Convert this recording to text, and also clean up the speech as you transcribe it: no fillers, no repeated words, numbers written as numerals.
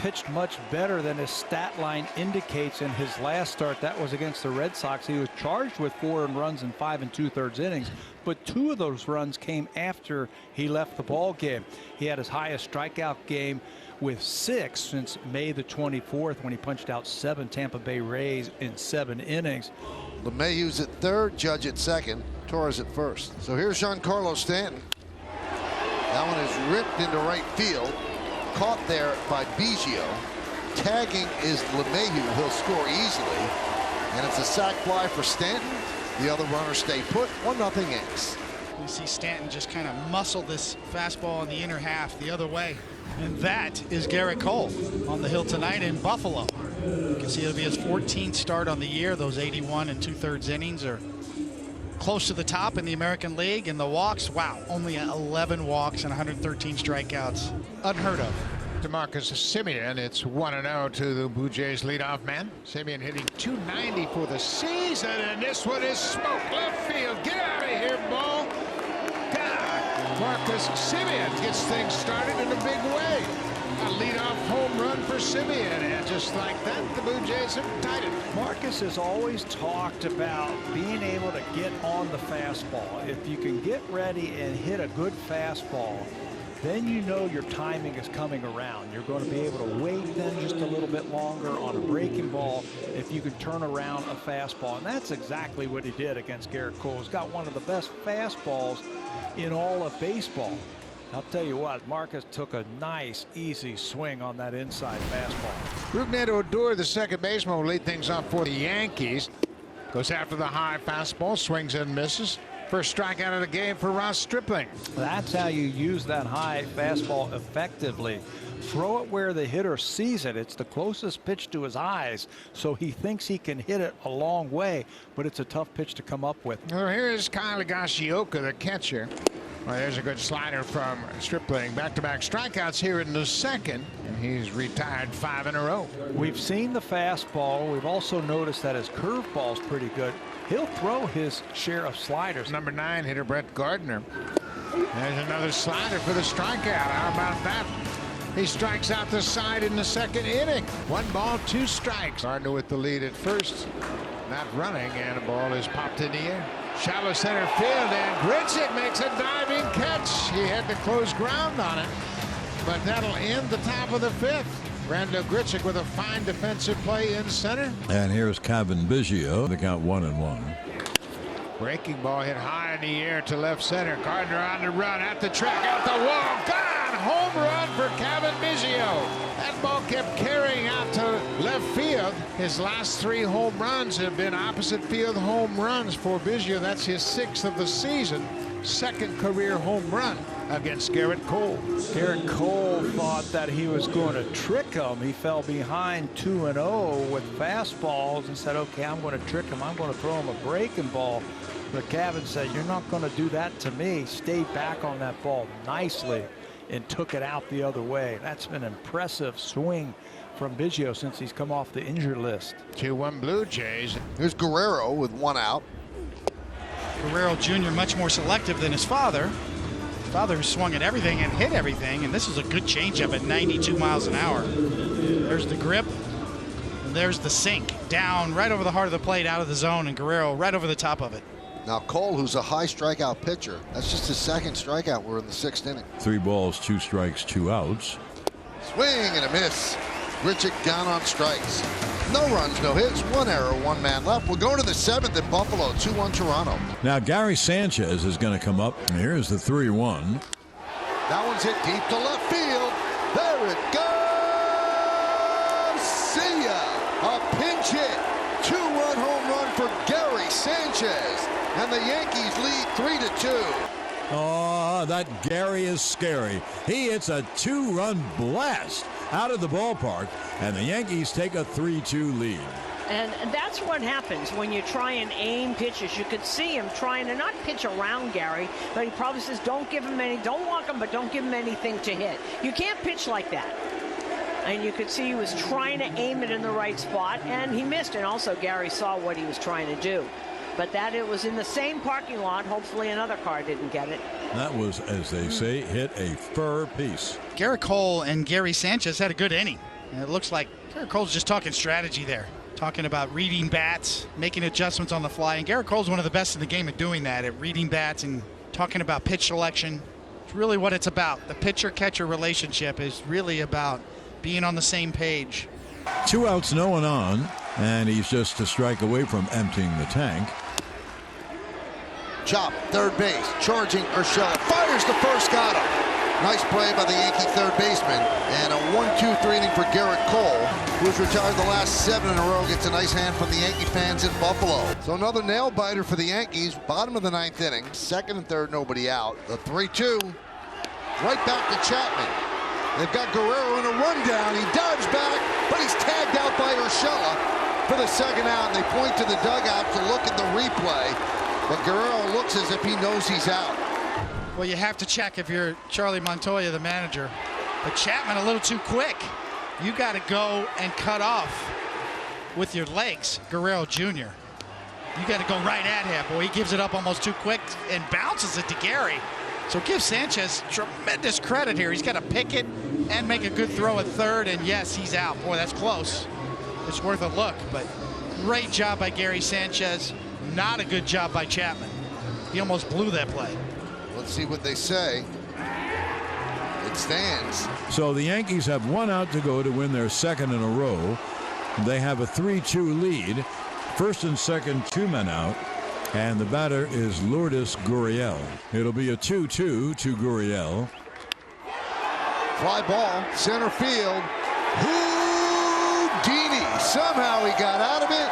pitched much better than his stat line indicates in his last start. That was against the Red Sox. He was charged with 4 earned runs in 5 2/3 innings, but 2 of those runs came after he left the ball game. He had his highest strikeout game with 6 since May the 24th, when he punched out 7 Tampa Bay Rays in 7 innings. LeMahieu's at third, Judge at second, Torres at first. So here's Giancarlo Stanton. That one is ripped into right field, caught there by Biggio. Tagging is LeMahieu. He'll score easily, and it's a sac fly for Stanton. The other runners stay put. 1-0 Yanks. You see Stanton just kind of muscle this fastball in the inner half the other way. And that is Garrett Cole on the hill tonight in Buffalo. You can see it'll be his 14th start on the year. Those 81 2/3 innings are close to the top in the American League. And the walks, wow, only 11 walks and 113 strikeouts. Unheard of. DeMarcus Semien, it's 1-0 to the Blue Jays leadoff man. Semien hitting .290 for the season, and this one is smoke left field. Get out of here, ball. God, Marcus Semien gets things started in a big way. A leadoff home run for Semien, and just like that, the Blue Jays have tied it. Marcus has always talked about being able to get on the fastball. If you can get ready and hit a good fastball, then you know your timing is coming around. You're going to be able to wait then just a little bit longer on a breaking ball if you can turn around a fastball. And that's exactly what he did against Garrett Cole. He's got one of the best fastballs in all of baseball. I'll tell you what, Marcus took a nice, easy swing on that inside fastball. Rougned Odor, the second baseman, will lead things off for the Yankees. Goes after the high fastball, swings and misses. First strikeout of the game for Ross Stripling. That's how you use that high fastball effectively. Throw it where the hitter sees it. It's the closest pitch to his eyes, so he thinks he can hit it a long way, but it's a tough pitch to come up with. Well, here's Kyle Higashioka, the catcher. Well, there's a good slider from Stripling. Back-to-back strikeouts here in the second, and he's retired 5 in a row. We've seen the fastball. We've also noticed that his curveball's pretty good. He'll throw his share of sliders. Number 9 hitter Brett Gardner. There's another slider for the strikeout. How about that? He strikes out the side in the second inning. 1 ball, 2 strikes. Gardner with the lead at first. Not running, and the ball is popped in the air. Shallow center field, and Grichuk makes a diving catch. He had to close ground on it, but that'll end the top of the 5th. Brando Grichuk with a fine defensive play in center. And here's Kevin Biggio. The count 1-1. Breaking ball hit high in the air to left center. Gardner on the run at the track, out the wall. Gone! Home run for Kevin Biggio. That ball kept carrying out to left field. His last 3 home runs have been opposite field home runs for Biggio. That's his 6th of the season. 2nd career home run against Garrett Cole. Garrett Cole thought that he was going to trick him. He fell behind 2-0 with fastballs and said, okay, I'm going to trick him. I'm going to throw him a breaking ball. But Cavan said, you're not going to do that to me. Stayed back on that ball nicely and took it out the other way. That's been an impressive swing from Biggio since he's come off the injured list. 2-1 Blue Jays. Here's Guerrero with 1 out. Guerrero Jr. much more selective than his father. His father who swung at everything and hit everything, and this is a good changeup at 92 miles an hour. There's the grip, and there's the sink. Down right over the heart of the plate, out of the zone, and Guerrero right over the top of it. Now Cole, who's a high strikeout pitcher, that's just his 2nd strikeout. We're in the 6th inning. 3 balls, 2 strikes, 2 outs. Swing and a miss. Grichuk down on strikes. No runs, no hits, 1 error, 1 man left. We'll go to the 7th at Buffalo, 2-1 Toronto. Now Gary Sanchez is going to come up. And here's the 3-1. That one's hit deep to left field. There it goes. See ya. A pinch hit. 2-run home run for Gary Sanchez. And the Yankees lead 3-2. Oh, that Gary is scary. He hits a 2-run blast out of the ballpark, and the Yankees take a 3-2 lead. And that's what happens when you try and aim pitches. You could see him trying to not pitch around Gary, but he probably says, don't give him any, don't walk him, but don't give him anything to hit. You can't pitch like that. And you could see he was trying to aim it in the right spot, and he missed. And also Gary saw what he was trying to do. But that it was in the same parking lot. Hopefully another car didn't get it. That was, as they say, hit a fur piece. Garrett Cole and Gary Sanchez had a good inning. And it looks like Garrett Cole's just talking strategy there. Talking about reading bats, making adjustments on the fly. And Garrett Cole's one of the best in the game at doing that, at reading bats and talking about pitch selection. It's really what it's about. The pitcher-catcher relationship is really about being on the same page. 2 outs, no one on, and he's just a strike away from emptying the tank. Chop, third base, charging Urshela, fires the first, got him. Nice play by the Yankee third baseman, and a 1-2-3 inning for Garrett Cole, who's retired the last 7 in a row. Gets a nice hand from the Yankee fans in Buffalo. So another nail biter for the Yankees. Bottom of the 9th inning, second and third, nobody out. The 3-2, right back to Chapman. They've got Guerrero in a rundown. He dives back, but he's tagged out by Urshela for the second out. And they point to the dugout to look at the replay, but Guerrero looks as if he knows he's out. Well, you have to check if you're Charlie Montoya, the manager. But Chapman a little too quick. You got to go and cut off with your legs, Guerrero Jr. You got to go right at him. Boy, he gives it up almost too quick and bounces it to Gary. So give Sanchez tremendous credit here. He's got to pick it and make a good throw at third. And yes, he's out. Boy, that's close. It's worth a look. But great job by Gary Sanchez. Not a good job by Chapman. He almost blew that play. Let's see what they say. It stands. So the Yankees have 1 out to go to win their second in a row. They have a 3-2 lead. First and second, 2 men out. And the batter is Lourdes Gurriel. It'll be a 2-2 to Gurriel. Fly ball, center field. Houdini. Somehow he got out of it.